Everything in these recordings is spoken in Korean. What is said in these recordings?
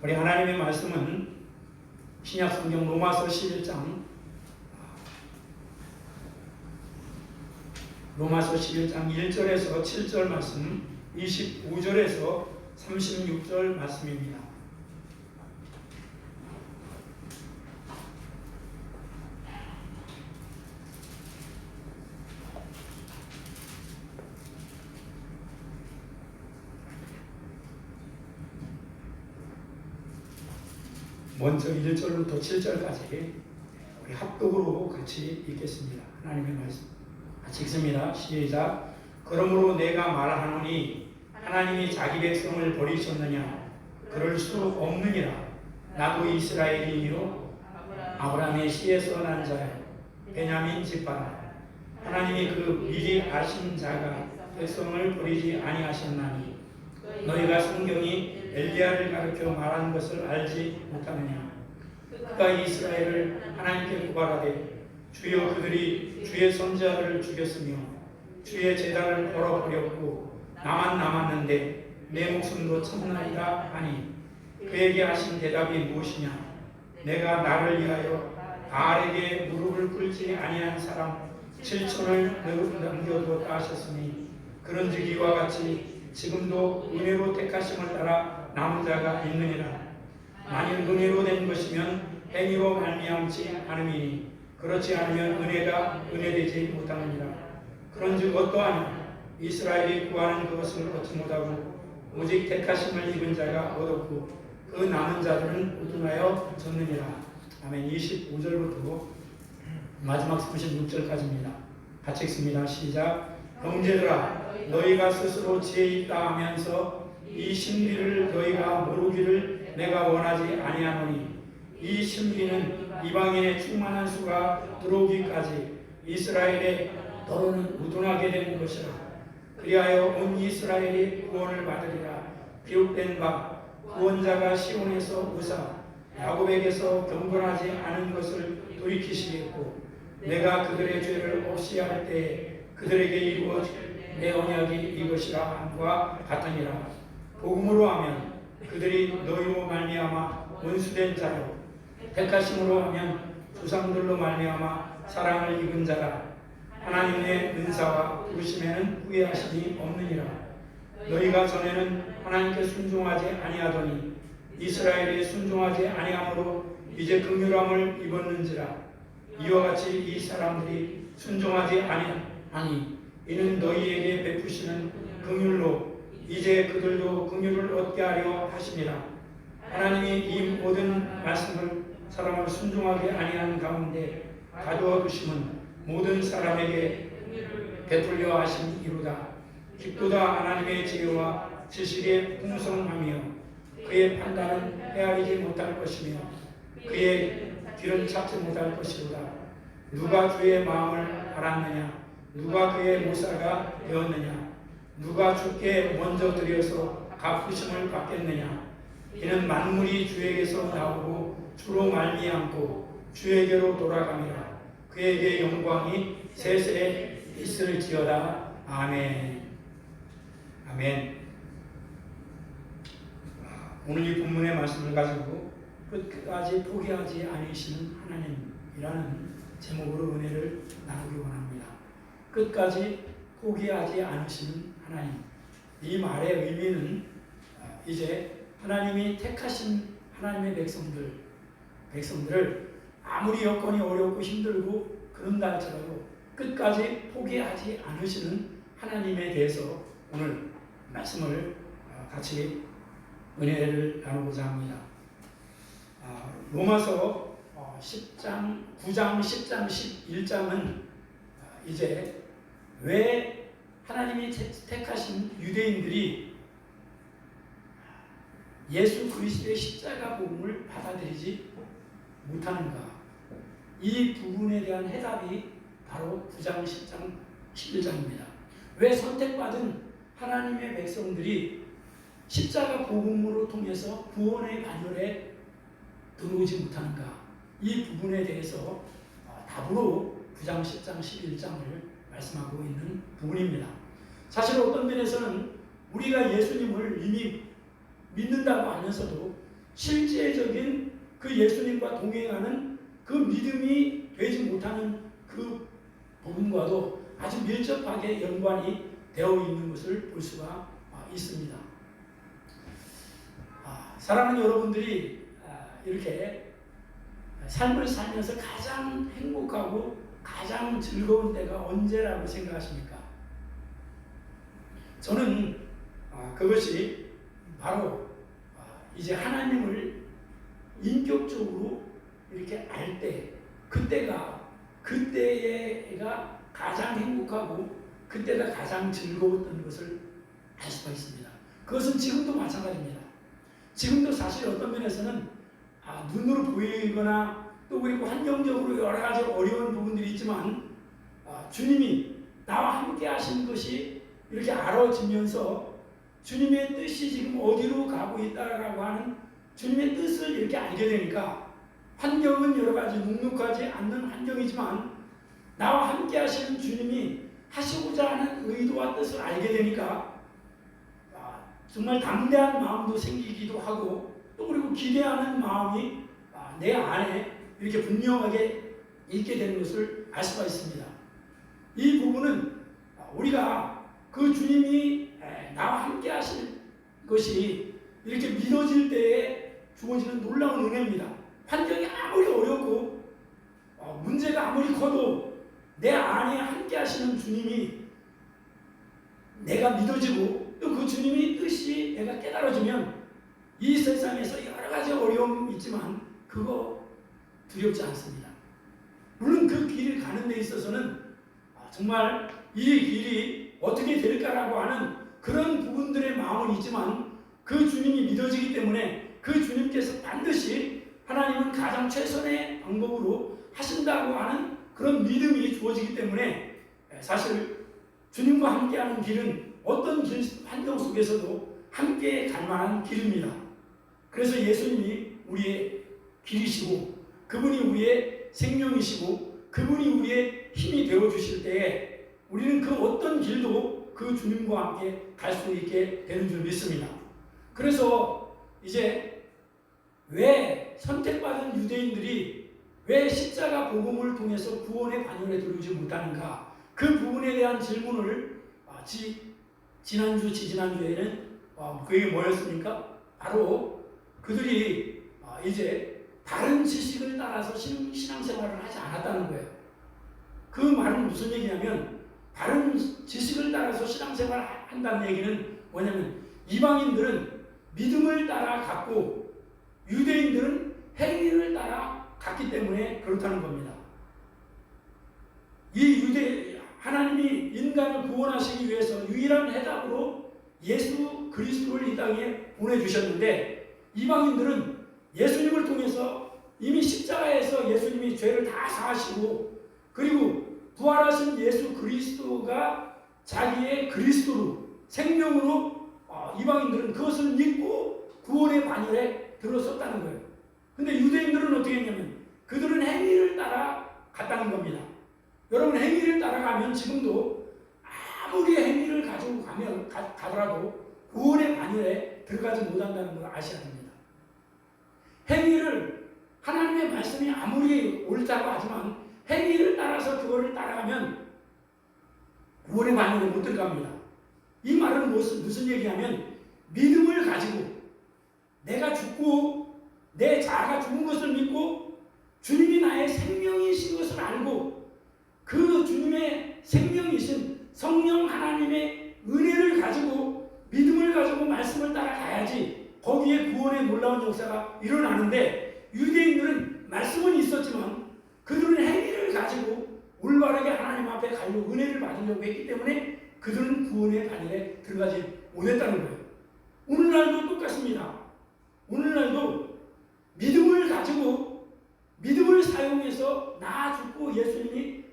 우리 하나님의 말씀은 신약 성경 로마서 11장 1절에서 7절 말씀, 25절에서 36절 말씀입니다. 먼저 1절부터 7절까지 우리 합독으로 같이 읽겠습니다. 하나님의 말씀 같이 읽습니다. 시작. 그러므로 내가 말하노니 하나님이 자기 백성을 버리셨느냐? 그럴 수 없느니라. 나도 이스라엘이요 아브라함의 씨에서 난 자요 베냐민 집파라. 하나님이 그 미리 아신 자가 백성을 버리지 아니하셨나니 너희가 성경이 엘리야를 가르쳐 말한 것을 알지 못하느냐? 그가 이스라엘을 하나님께 고발하되 주여 그들이 주의 선지자를 죽였으며 주의 제단을 걸어버렸고 나만 남았는데 내 목숨도 참나이다 하니 그에게 하신 대답이 무엇이냐? 내가 나를 위하여 바알에게 무릎을 꿇지 아니한 사람 7천을 남겨두었다 하셨으니 그런즉 이와 같이 지금도 은혜로 택하심을 따라 남은 자가 있느니라. 만일 은혜로 된 것이면 행위로 말미암지 않음이니 그렇지 않으면 은혜가 은혜되지 못하느니라. 그런즉 어떠하냐? 이스라엘이 구하는 그것을 얻지 못하고 오직 택하심을 입은 자가 얻었고 그 남은 자들은 우둔하여 졌느니라. 아멘. 25절부터 마지막 36절까지입니다. 같이 읽습니다. 시작. 형제들아 너희가 스스로 지혜 있다 하면서 이 진리를 너희가 모르기를 내가 원하지 아니하노니 이 진리는 이방인의 충만한 수가 들어오기까지 이스라엘의 너로는 우둔하게 된 것이라. 그리하여 온 이스라엘이 구원을 받으리라. 기록된 바 구원자가 시온에서 우사 야곱에게서 경건하지 않은 것을 돌이키시겠고 내가 그들의 죄를 없이 할 때에 그들에게 이루어질 내 언약이 이것이라 함과 같으니라. 복음으로 하면 그들이 너희로 말미암아 원수된 자요 택하심으로 하면 조상들로 말미암아 사랑을 입은 자라. 하나님의 은사와 부르심에는 후회하심이 없느니라. 너희가 전에는 하나님께 순종하지 아니하더니 이스라엘이 순종하지 아니함으로 이제 긍휼함을 입었는지라. 이와 같이 이 사람들이 순종하지 아니 이는 너희에게 베푸시는 긍휼로 이제 그들도 긍휼을 얻게 하려 하심이라. 하나님이 이 모든 말씀을 사람을 순종하게 아니하는 가운데 가두어 두심은 모든 사람에게 베풀려 하심이로다. 기쁘다 하나님의 지혜와 지식의 풍성함이요 그의 판단은 헤아리지 못할 것이며 그의 길은 찾지 못할 것이로다. 누가 주의 마음을 알았느냐? 누가 그의 모사가 되었느냐? 누가 주께 먼저 드려서 갚으심을 받겠느냐? 이는 만물이 주에게서 나오고 주로 말미암고 주에게로 돌아가니라. 그에게 영광이 세세에 있을지어다. 아멘. 아멘. 오늘 이 본문의 말씀을 가지고 끝까지 포기하지 않으시는 하나님이라는 제목으로 은혜를 나누기 원합니다. 끝까지 포기하지 않으시는 하나님. 이 말의 의미는 이제 하나님이 택하신 하나님의 백성들을 아무리 여건이 어렵고 힘들고 그런다 할지라도 끝까지 포기하지 않으시는 하나님에 대해서 오늘 말씀을 같이 은혜를 나누고자 합니다. 로마서 9장, 10장, 11장은 이제 왜 하나님이 택하신 유대인들이 예수 그리스도의 십자가 복음을 받아들이지 못하는가? 이 부분에 대한 해답이 바로 9장, 10장, 11장입니다. 왜 선택받은 하나님의 백성들이 십자가 복음으로 통해서 구원의 반열에 들어오지 못하는가? 이 부분에 대해서 답으로 9장, 10장, 11장을 말씀하고 있는 부분입니다. 사실 어떤 면에서는 우리가 예수님을 이미 믿는다고 하면서도 실제적인 그 예수님과 동행하는 그 믿음이 되지 못하는 그 부분과도 아주 밀접하게 연관이 되어 있는 것을 볼 수가 있습니다. 사랑하는 여러분들이 이렇게 삶을 살면서 가장 행복하고 가장 즐거운 때가 언제라고 생각하십니까? 저는 그것이 바로 이제 하나님을 인격적으로 이렇게 알 때, 그때가 가장 행복하고 그때가 가장 즐거웠던 것을 알 수가 있습니다. 그것은 지금도 마찬가지입니다. 지금도 사실 어떤 면에서는 눈으로 보이거나 또 그리고 환경적으로 여러 가지 어려운 부분들이 있지만 주님이 나와 함께 하신 것이 이렇게 알아지면서 주님의 뜻이 지금 어디로 가고 있다라고 하는 주님의 뜻을 이렇게 알게 되니까 환경은 여러 가지 눅눅하지 않는 환경이지만 나와 함께 하시는 주님이 하시고자 하는 의도와 뜻을 알게 되니까 정말 담대한 마음도 생기기도 하고 또 그리고 기대하는 마음이 내 안에 이렇게 분명하게 있게 되는 것을 알 수가 있습니다. 이 부분은 우리가 그 주님이 나와 함께 하실 것이 이렇게 믿어질 때에 주어지는 놀라운 은혜입니다. 환경이 아무리 어렵고 문제가 아무리 커도 내 안에 함께 하시는 주님이 내가 믿어지고 또 그 주님의 뜻이 내가 깨달아지면 이 세상에서 여러 가지 어려움이 있지만 그거 두렵지 않습니다. 물론 그 길을 가는 데 있어서는 정말 이 길이 어떻게 될까라고 하는 그런 부분들의 마음은 있지만 그 주님이 믿어지기 때문에 그 주님께서 반드시 하나님은 가장 최선의 방법으로 하신다고 하는 그런 믿음이 주어지기 때문에 사실 주님과 함께하는 길은 어떤 환경 속에서도 함께 갈 만한 길입니다. 그래서 예수님이 우리의 길이시고 그분이 우리의 생명이시고 그분이 우리의 힘이 되어주실 때에 우리는 그 어떤 길도 그 주님과 함께 갈 수 있게 되는 줄 믿습니다. 그래서 이제 왜 선택받은 유대인들이 왜 십자가 복음을 통해서 구원의 반열에 들어오지 못하는가, 그 부분에 대한 질문을 지난주, 지지난주에는 그게 뭐였습니까? 바로 그들이 이제 다른 지식을 따라서 신앙생활을 하지 않았다는 거예요. 그 말은 무슨 얘기냐면 다른 지식을 따라서 신앙생활을 한다는 얘기는 뭐냐면 이방인들은 믿음을 따라 갔고 유대인들은 행위를 따라 갔기 때문에 그렇다는 겁니다. 하나님이 인간을 구원하시기 위해서 유일한 해답으로 예수 그리스도를 이 땅에 보내주셨는데 이방인들은 예수님을 통해서 이미 십자가에서 예수님이 죄를 다 사하시고 그리고 부활하신 예수 그리스도가 자기의 그리스도로 생명으로 이방인들은 그것을 믿고 구원의 반열에 들어섰다는 거예요. 근데 유대인들은 어떻게 했냐면 그들은 행위를 따라 갔다는 겁니다. 여러분 행위를 따라가면 지금도 아무리 행위를 가지고 가더라도 구원의 반열에 들어가지 못한다는 걸 아셔야 됩니다. 행위를 하나님의 말씀이 아무리 옳다고 하지만 행위를 따라서 그거를 따라가면 구원의 반열에 못 들어갑니다. 이 말은 무슨 얘기냐면 믿음을 가지고 내가 죽고 내 자아가 죽은 것을 믿고 주님이 나의 생명이신 것을 알고 그 주님의 생명이신 성령 하나님의 은혜를 가지고 믿음을 가지고 말씀을 따라가야지 거기에 구원의 놀라운 역사가 일어나는데 유대인들은 말씀은 있었지만 그들은 행위를 가지고 올바르게 하나님 앞에 가려고 은혜를 받으려고 했기 때문에 그들은 구원의 반열에 들어가지 못했다는 거예요. 오늘날도 똑같습니다. 오늘날도 믿음을 가지고 믿음을 사용해서 나 죽고 예수님이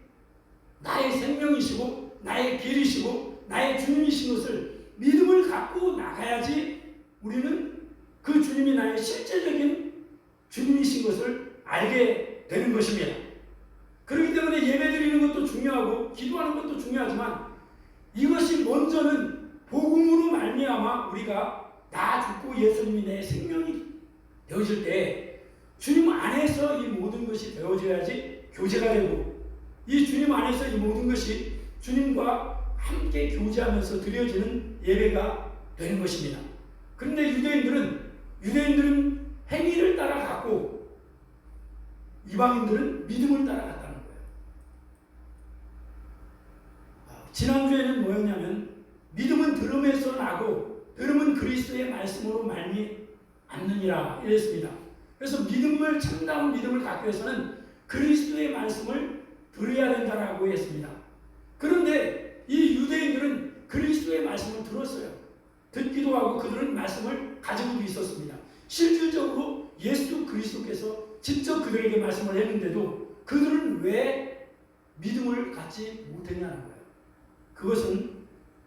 나의 생명이시고 나의 길이시고 나의 주님이신 것을 믿음을 갖고 나가야지 우리는 그 주님이 나의 실제적인 주님이신 것을 알게 되는 것입니다. 그렇기 때문에 예배드리는 것도 중요하고 기도하는 것도 중요하지만 이것이 먼저는 복음으로 말미암아 우리가 나 죽고 예수님이 내 생명이 되어질 때 주님 안에서 이 모든 것이 되어져야지 교제가 되고, 이 주님 안에서 이 모든 것이 주님과 함께 교제하면서 드려지는 예배가 되는 것입니다. 그런데 유대인들은 행위를 따라갔고 이방인들은 믿음을 따라갔다는 거예요. 지난주에는 뭐였냐면 믿음은 들음에서 나고 들음은 그리스도의 말씀으로 말미암느니라 이랬습니다. 그래서 참다운 믿음을 갖기 위해서는 그리스도의 말씀을 들어야 된다라고 했습니다. 그런데 이 유대인들은 그리스도의 말씀을 들었어요. 듣기도 하고 그들은 말씀을 가지고도 있었습니다. 실질적으로 예수 그리스도께서 직접 그들에게 말씀을 했는데도 그들은 왜 믿음을 갖지 못했냐는 거예요. 그것은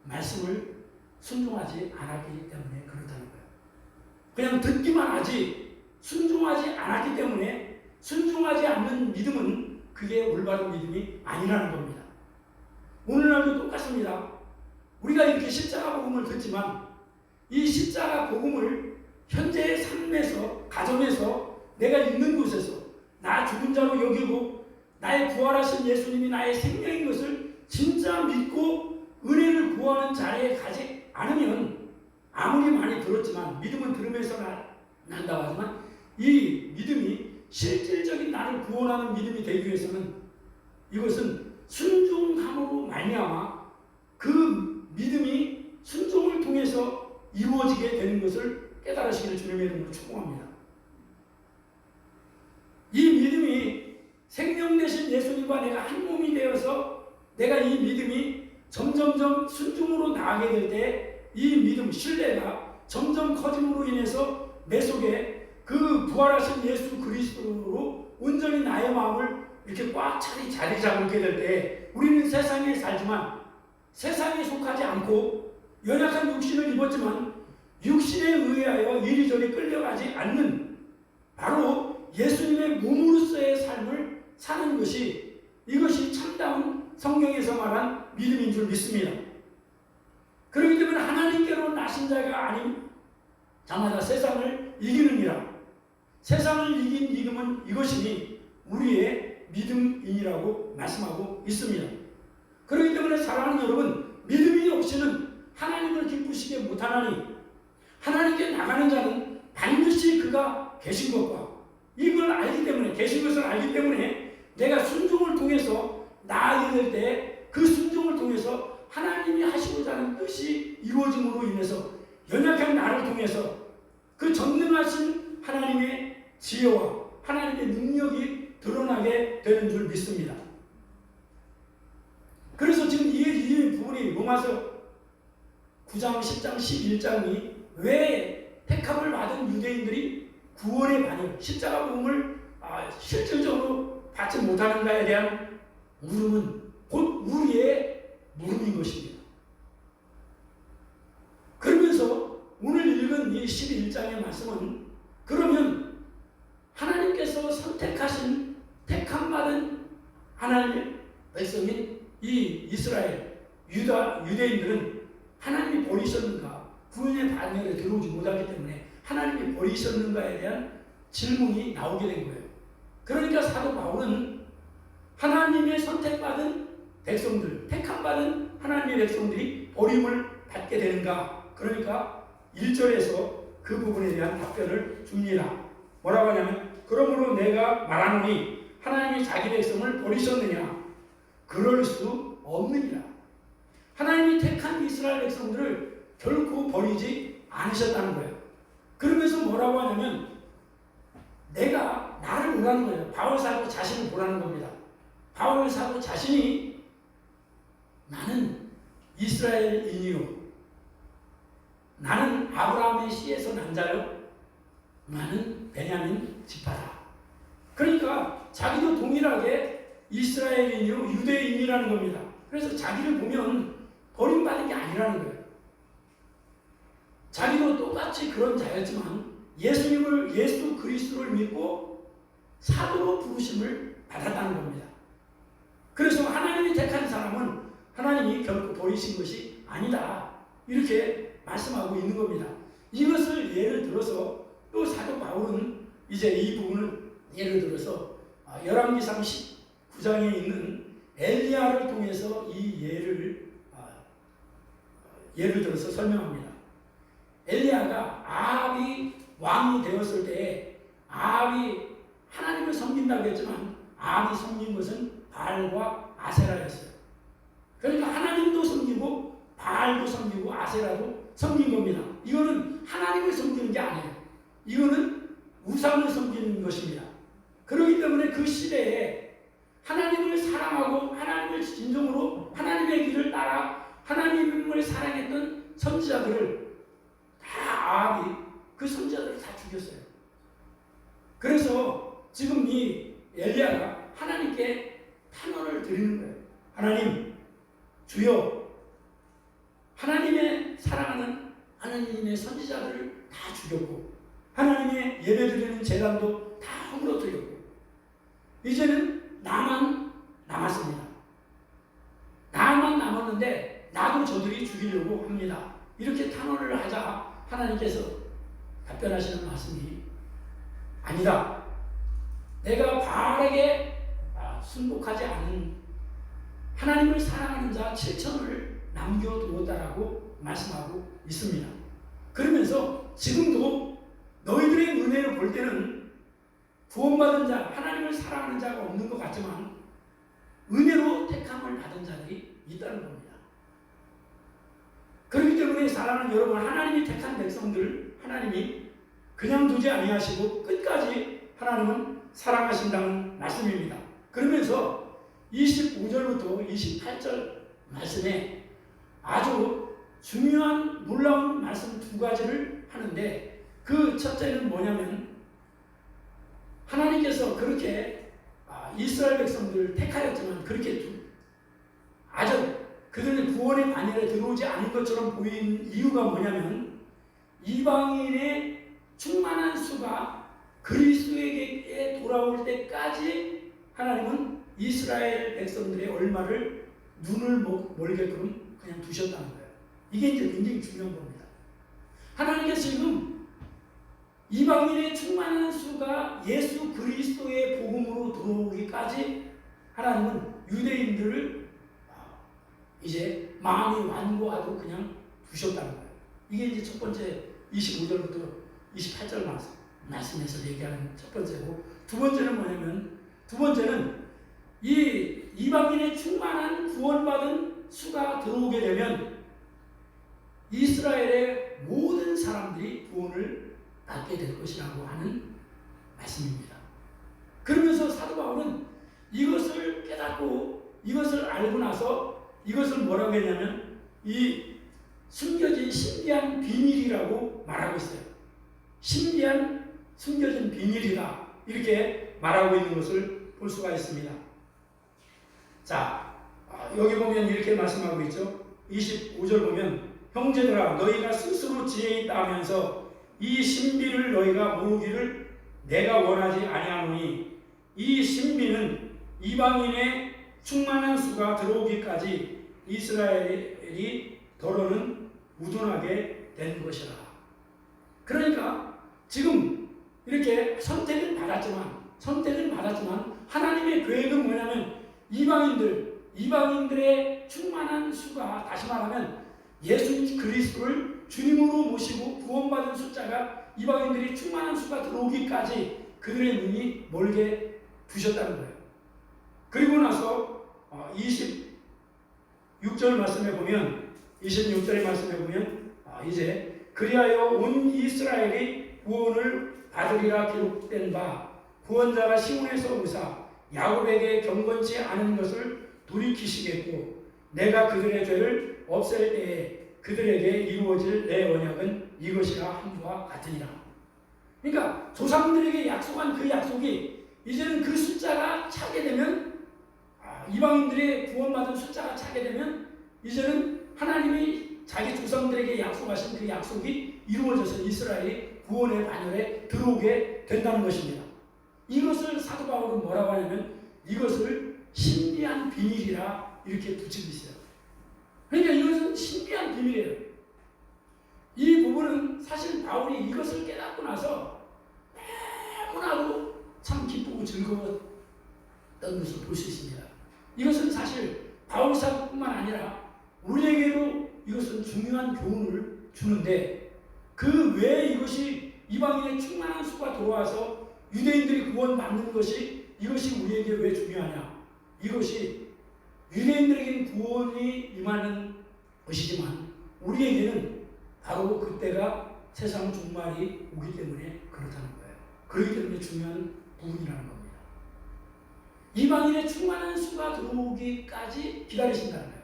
말씀을 순종하지 않았기 때문에 그렇다는 거예요. 그냥 듣기만 하지 순종하지 않았기 때문에 순종하지 않는 믿음은 그게 올바른 믿음이 아니라는 겁니다. 오늘날도 똑같습니다. 우리가 이렇게 십자가 복음을 듣지만 이 십자가 복음을 현재의 삶에서, 가정에서, 내가 있는 곳에서 나 죽은 자로 여기고 나의 부활하신 예수님이 나의 생명인 것을 진짜 믿고 은혜를 구하는 자리에 가지 않으면 아무리 많이 들었지만, 믿음은 들음에서 난다고 하지만 이 믿음이 실질적인 나를 구원하는 믿음이 되기 위해서는 이것은 순종함으로 말미암아 그 믿음이 순종을 통해서 이루어지게 되는 것을 깨달으시기를 주님의 이름으로 축복합니다. 이 믿음이 생명 되신 예수님과 내가 한 몸이 되어서 내가 이 믿음이 점점점 순종으로 나아가게 될 때 이 믿음, 신뢰가 점점 커짐으로 인해서 내 속에 그 부활하신 예수 그리스도로 온전히 나의 마음을 이렇게 꽉 차리 자리 잡게 될 때 우리는 세상에 살지만 세상에 속하지 않고 연약한 육신을 입었지만 육신에 의하여 이리저리 끌려가지 않는 바로 예수님의 몸으로서의 삶을 사는 것이, 이것이 참다운 성경에서 말한 믿음인 줄 믿습니다. 그렇기 때문에 하나님께로 나신 자가 아닌 자마다 세상을 이기느니라. 세상을 이긴 이름은 이것이니 우리의 믿음이라고 말씀하고 있습니다. 그렇기 때문에 사랑하는 여러분, 믿음이 없이는 하나님을 기쁘시게 못하나니 하나님께 나가는 자는 반드시 그가 계신 것과 이걸 알기 때문에, 계신 것을 알기 때문에 내가 순종을 통해서 나아가게 될 때 그 순종을 통해서 하나님이 하시고자 하는 뜻이 이루어짐으로 인해서 연약한 나를 통해서 그 전능하신 하나님의 지혜와 하나님의 능력이 드러나게 되는 줄 믿습니다. 그래서 지금 이 부분이 로마서 9장, 10장, 11장이 왜 택함을 받은 유대인들이 구원의 반영, 십자가 복음을 실질적으로 받지 못하는가에 대한 물음은 곧 우리의 물음인 것입니다. 그러면서 오늘 읽은 이 11장의 말씀은 그러면 하나님께서 선택하신 택함받은 하나님의 백성인 이 이스라엘, 유대인들은 하나님이 버리셨는가? 구원의 반열에 들어오지 못하기 때문에 하나님이 버리셨는가에 대한 질문이 나오게 된 거예요. 그러니까 사도 바울은 하나님의 선택받은 백성들, 택함받은 하나님의 백성들이 버림을 받게 되는가? 그러니까 1절에서 그 부분에 대한 답변을 줍니다. 뭐라고 하냐면, 그러므로 내가 말하노니 하나님이 자기 백성을 버리셨느냐? 그럴 수 없느니라. 하나님이 택한 이스라엘 백성들을 결코 버리지 않으셨다는 거예요. 그러면서 뭐라고 하냐면 내가 나를 보라는 거예요. 바울 사도 자신을 보라는 겁니다. 바울 사도 자신이 나는 이스라엘인이요, 나는 아브라함의 씨에서 난 자요, 나는 베냐민 지파다. 그러니까 자기도 동일하게 이스라엘인이요 유대인이라는 겁니다. 그래서 자기를 보면 버림받은 게 아니라는 거예요. 자기도 똑같이 그런 자였지만 예수 그리스도를 믿고 사도로 부르심을 받았다는 겁니다. 그래서 하나님이 택한 사람은 하나님이 결코 버리신 것이 아니다, 이렇게 말씀하고 있는 겁니다. 이것을 예를 들어서 또 사도 바울은 이제 이 부분을 예를 들어서 열왕기상 19장에 있는 엘리야를 통해서 이 예를 들어서 설명합니다. 엘리야가 아합이 왕이 되었을 때에 아합이 하나님을 섬긴다고 했지만 아합이 섬긴 것은 바알과 아세라였어요. 그러니까 하나님도 섬기고 바알도 섬기고 아세라도 섬긴 겁니다. 이거는 하나님을 섬기는 게 아니에요. 이거는 우상을 섬기는 것입니다. 그렇기 때문에 그 시대에 하나님을 사랑하고 하나님을 진정으로 하나님의 길을 따라 하나님을 사랑했던 선지자들을 다 아합이 그 선지자들을 다 죽였어요. 그래서 지금 이 엘리야가 하나님께 탄원을 드리는 거예요. 하나님, 주여, 하나님의 사랑하는 하나님의 선지자들을 다 죽였고 하나님의 예배드리는 제단도 다 허물어뜨렸고 이제는 나만 남았습니다. 나만 남았는데 나도 저들이 죽이려고 합니다. 이렇게 탄원을 하자 하나님께서 답변하시는 말씀이 아니다. 내가 바알에게 순복하지 않은 하나님을 사랑하는 자 7천을 남겨두었다라고 말씀하고 있습니다. 그러면서 지금도 너희들의 눈에를 볼 때는 구원받은 자, 하나님을 사랑하는 자가 없는 것 같지만 은혜로 택함을 받은 자들이 있다는 겁니다. 그렇기 때문에 사랑하는 여러분, 하나님이 택한 백성들 하나님이 그냥 두지 아니하시고 끝까지 하나님은 사랑하신다는 말씀입니다. 그러면서 25절부터 28절 말씀에 아주 중요한 놀라운 말씀 두 가지를 하는데 그 첫째는 뭐냐면 하나님께서 그렇게 이스라엘 백성들을 택하였지만 그렇게 아주 그들은 구원의 반열에 들어오지 않은 것처럼 보인 이유가 뭐냐면 이방인의 충만한 수가 그리스도에게 돌아올 때까지 하나님은 이스라엘 백성들의 얼마를 눈을 멀게끔 그냥 두셨다는 거예요. 이게 이제 굉장히 중요한 겁니다. 하나님께서 지금 이방인의 충만한 수가 예수 그리스도의 복음으로 들어오기까지 하나님은 유대인들을 이제 마음이 완고하도록 그냥 두셨다는 거예요. 이게 이제 첫 번째 25절부터 28절 말씀에서 얘기하는 첫 번째고 두 번째는 뭐냐면 두 번째는 이 이방인의 충만한 구원받은 수가 들어오게 되면 이스라엘의 모든 사람들이 구원을 받게 될 것이라고 하는 말씀입니다. 그러면서 사도 바울은 이것을 깨닫고 이것을 알고 나서 이것을 뭐라고 했냐면 이 숨겨진 신비한 비밀이라고 말하고 있어요. 신비한 숨겨진 비밀이다 이렇게 말하고 있는 것을 볼 수가 있습니다. 자, 여기 보면 이렇게 말씀하고 있죠. 25절 보면 형제들아 너희가 스스로 지혜 있다 하면서 이 신비를 너희가 모르기를 내가 원하지 아니하노니 이 신비는 이방인의 충만한 수가 들어오기까지 이스라엘이 더러는 우둔하게 된 것이라. 그러니까 지금 이렇게 선택은 받았지만 하나님의 계획은 뭐냐면 이방인들의 충만한 수가 다시 말하면 예수 그리스도를 주님으로 모시고 구원받은 숫자가 이방인들이 충만한 수가 들어오기까지 그들의 눈이 멀게 두셨다는 거예요. 그리고 나서 26절 말씀에 보면 26절의 말씀에 보면 이제 그리하여 온 이스라엘이 구원을 받으리라 기록된 바 구원자가 시온에서 오사 야곱에게 경건치 않은 것을 돌이키시겠고 내가 그들의 죄를 없앨 때에 그들에게 이루어질 내 언약은 이것이라 함과 같으니라. 그러니까 조상들에게 약속한 그 약속이 이제는 그 숫자가 차게 되면 이방인들의 구원받은 숫자가 차게 되면 이제는 하나님이 자기 조상들에게 약속하신 그 약속이 이루어져서 이스라엘이 구원의 반열에 들어오게 된다는 것입니다. 이것을 사도 바울은 뭐라고 하냐면 이것을 신비한 비밀이라 이렇게 붙이고 있어요. 그러니까 이것은 신비한 비밀이에요. 이 부분은 사실 바울이 이것을 깨닫고 나서 기쁘고 즐거웠던 것을 볼 수 있습니다. 이것은 사실 바울사뿐만 아니라 우리에게도 이것은 중요한 교훈을 주는데, 그 왜 이것이 이방인의 충만한 수가 들어와서 유대인들이 구원받는 것이, 이것이 우리에게 왜 중요하냐? 이것이 유대인들에게는 구원이 임하는 것이지만 우리에게는 바로 그때가 세상 종말이 오기 때문에 그렇다는 거예요. 그렇기 때문에 중요한 부분이라는 겁니다. 이방인의 충만한 수가 들어오기까지 기다리신다는 거예요.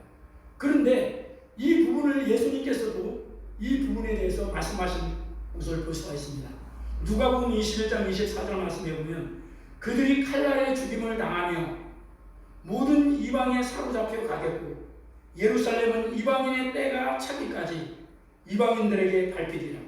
그런데 이 부분을 예수님께서도 이 부분에 대해서 말씀하신 것을 볼 수가 있습니다. 누가복음 21장 24절 말씀에 보면 그들이 칼날에 죽임을 당하며 모든 이방에 사로잡혀 가겠고 예루살렘은 이방인의 때가 차기까지 이방인들에게 밟히리라.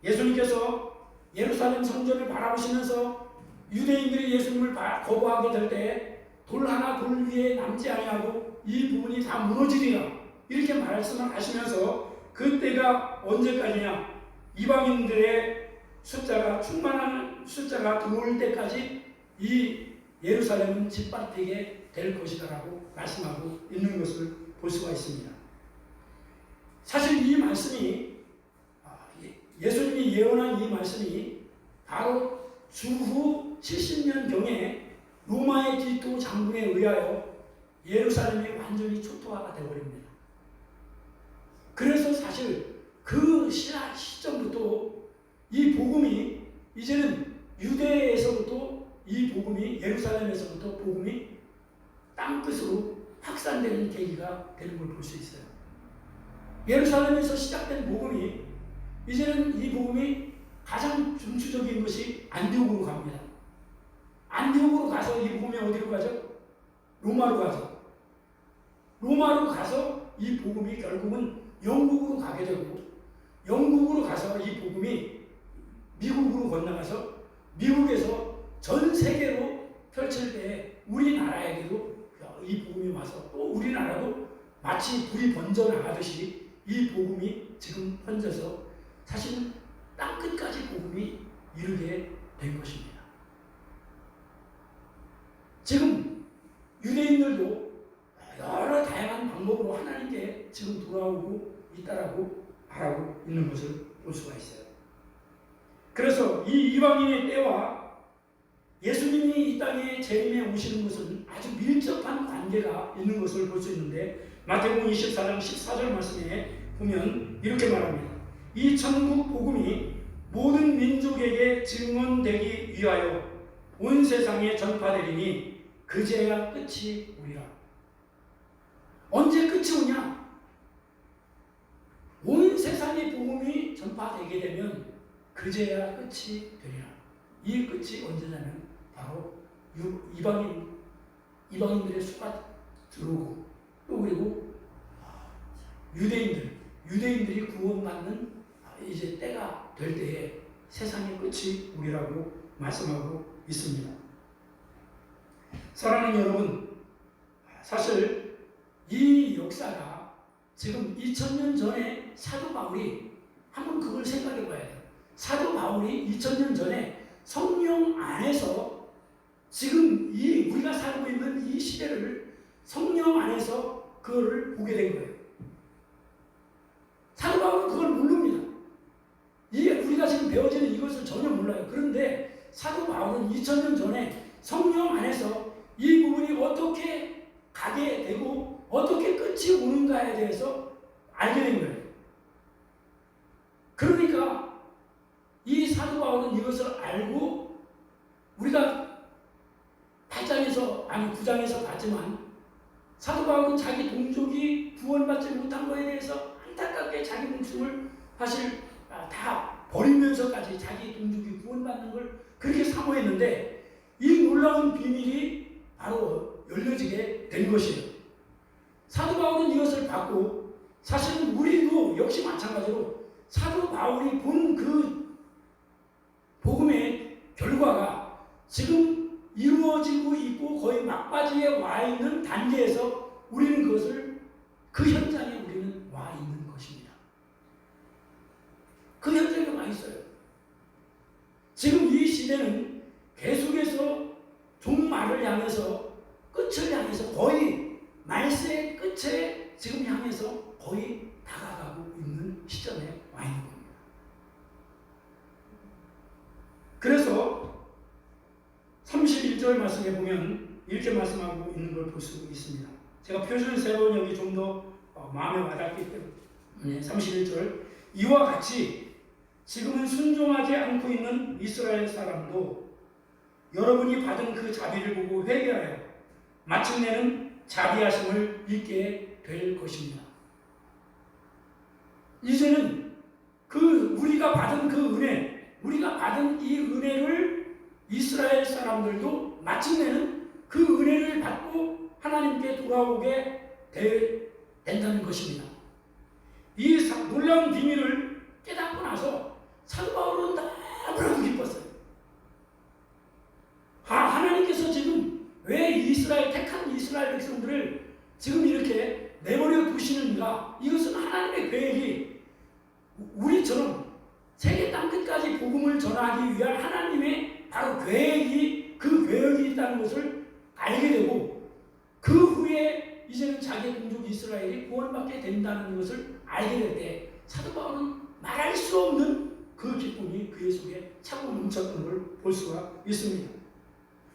예수님께서 예루살렘 성전을 바라보시면서 유대인들이 예수님을 거부하게 될 때 돌 하나 돌 위에 남지 아니하고 이 부분이 다 무너지리라, 이렇게 말씀을 하시면서 그때가 언제까지냐? 이방인들의 숫자가 충만한 숫자가 들어올 때까지 이 예루살렘은 짓밟히게 될 것이다라고 말씀하고 있는 것을 볼 수가 있습니다. 사실 이 말씀이, 예수님이 예언한 이 말씀이 바로 주후 70년경에 로마의 디토 장군에 의하여 예루살렘이 완전히 초토화가 되어버립니다. 그래서 사실 그 시점부터 이 복음이 이제는 유대에서부터 이 복음이, 예루살렘에서부터 복음이 땅끝으로 확산되는 계기가 되는 걸 볼 수 있어요. 예루살렘에서 시작된 복음이 이제는 이 복음이 가장 중추적인 것이 안디옥으로 갑니다. 안디옥으로 가서 이 복음이 어디로 가죠? 로마로 가죠. 로마로 가서 이 복음이 결국은 영국으로 가게 되고, 영국으로 가서 이 복음이 미국으로 건너가서 미국에서 전 세계로 펼칠 때 우리나라에게도 이 복음이 와서 또 우리나라도 마치 불이 번져나가듯이 이 복음이 지금 번져서 사실은 땅끝까지 복음이 이르게 된 것입니다. 지금 유대인들도 여러 다양한 방법으로 하나님께 지금 돌아오고 있다라고 말하고 있는 것을 볼 수가 있어요. 그래서 이 이방인의 때와 예수님이 이 땅에 재림에 오시는 것은 아주 밀접한 관계가 있는 것을 볼 수 있는데, 마태복음 24장 14절 말씀에 보면 이렇게 말합니다. 이 천국 복음이 모든 민족에게 증언되기 위하여 온 세상에 전파되리니 그제야 끝이 오리라. 언제 끝이 오냐? 온 세상의 복음이 전파되게 되면 그제야 끝이 되리라. 이 끝이 언제냐면 바로 이방인들의 수가 들어오고, 또 그리고 유대인들이 구원받는 이제 때가 될 때에 세상의 끝이 오리라고 말씀하고 있습니다. 사랑하는 여러분, 사실 이 역사가 지금 2000년 전에 사도 바울이, 한번 그걸 생각해 봐야 돼요. 사도 바울이 2000년 전에 성령 안에서 지금 우리가 살고 있는 이 시대를 성령 안에서 그거를 보게 된 거예요. 사도 바울은 그걸 모릅니다. 이게 우리가 지금 배워지는 이것을 전혀 몰라요. 그런데 사도 바울은 2000년 전에 성령 안에서 이 부분이 어떻게 가게 되고 어떻게 끝이 오는가에 대해서 알게 된 거예요. 그러니까 이 사도 바울은 이것을 알고, 우리가 9장에서 봤지만 사도 바울은 자기 동족이 구원받지 못한 것에 대해서 안타깝게 자기 목숨을 사실 다 버리면서까지 자기 동족이 구원받는 걸 그렇게 사모했는데, 이 놀라운 비밀이 바로 열려지게 된 것이에요. 사도 바울은 이것을 받고, 사실은 우리도 역시 마찬가지로 사도 바울이 본 그 복음의 결과가 지금 이루어지고 있고 거의 막바지에 와 있는 단계에서 우리는 그것을, 그 현장에 우리는 와 있는 것입니다. 그 현장에 와 있어요. 지금 이 시대는 계속해서 향해서 끝을 향해서 거의 말세의 끝에 지금 향해서 거의 다가가고 있는 시점에 와 있는 겁니다. 그래서 31절 말씀에 보면 이렇게 말씀하고 있는 걸 볼 수 있습니다. 제가 표준 세번역이 좀 더 마음에 와닿기 때문에 31절 이와 같이 지금은 순종하지 않고 있는 이스라엘 사람도 여러분이 받은 그 자비를 보고 회개하여 마침내는 자비하심을 잊게 될 것입니다. 이제는 우리가 받은 그 은혜, 우리가 받은 이 은혜를 이스라엘 사람들도 마침내는 그 은혜를 받고 하나님께 돌아오게 된다는 것입니다. 이 놀라운 비밀을 깨닫고 나서 사도 바울은 너무나도 기뻤어요. 하나님께서 지금 왜 택한 이스라엘 백성들을 지금 이렇게 내버려 두시는가? 이것은 하나님의 계획이 우리처럼 세계 땅끝까지 복음을 전하기 위한 하나님의 바로 그 계획이 있다는 것을 알게 되고 그 후에 이제는 자기 종족 이스라엘이 구원받게 된다는 것을 알게 될 때 사도 바울은 말할 수 없는 그 기쁨이 그의 속에 차고 넘쳤던 걸 볼 수가 있습니다.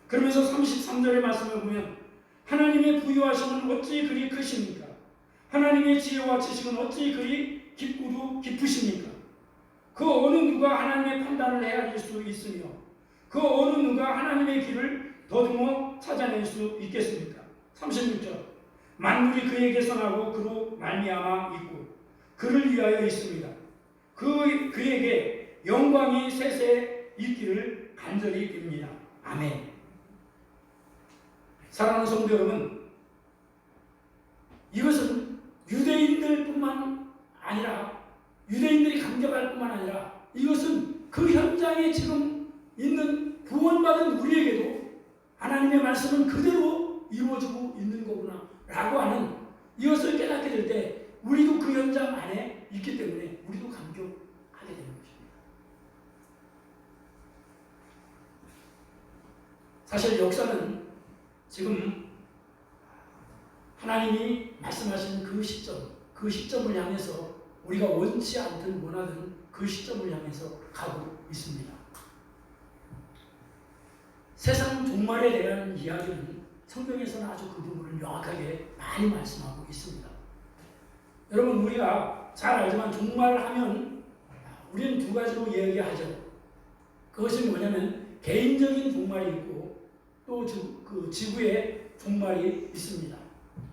그러면서 33절의 말씀을 보면 하나님의 부유하심은 어찌 그리 크십니까? 하나님의 지혜와 지식은 어찌 그리 깊고도 깊으십니까? 그 어느 누가 하나님의 판단을 헤아릴 수 있으며 그 어느 누가 하나님의 길을 더듬어 찾아낼 수 있겠습니까? 36절 만물이 그에게서 나고 그로 말미암아 있고 그를 위하여 있습니다. 그에게 영광이 세세 있기를 간절히 빕니다. 아멘. 사랑하는 성도 여러분, 이것은 유대인들뿐만 아니라 유대인들이 감격할 뿐만 아니라 이것은 그 현장에 지금 있는 구원받은 우리에게도 하나님의 말씀은 그대로 이루어지고 있는 거구나 라고 하는 이것을 깨닫게 될 때 우리도 그 현장 안에 있기 때문에 우리도 감격하게 되는 것입니다. 사실 역사는 지금 하나님이 말씀하신 그 시점을 향해서 우리가 원치 않든 원하든 그 시점을 향해서 가고 있습니다. 세상 종말에 대한 이야기는 성경에서는 아주 그 부분을 명확하게 많이 말씀하고 있습니다. 여러분 우리가 잘 알지만 종말하면 우리는 두 가지로 이야기하죠. 그것이 뭐냐면 개인적인 종말이 있고 또 그 지구의 종말이 있습니다.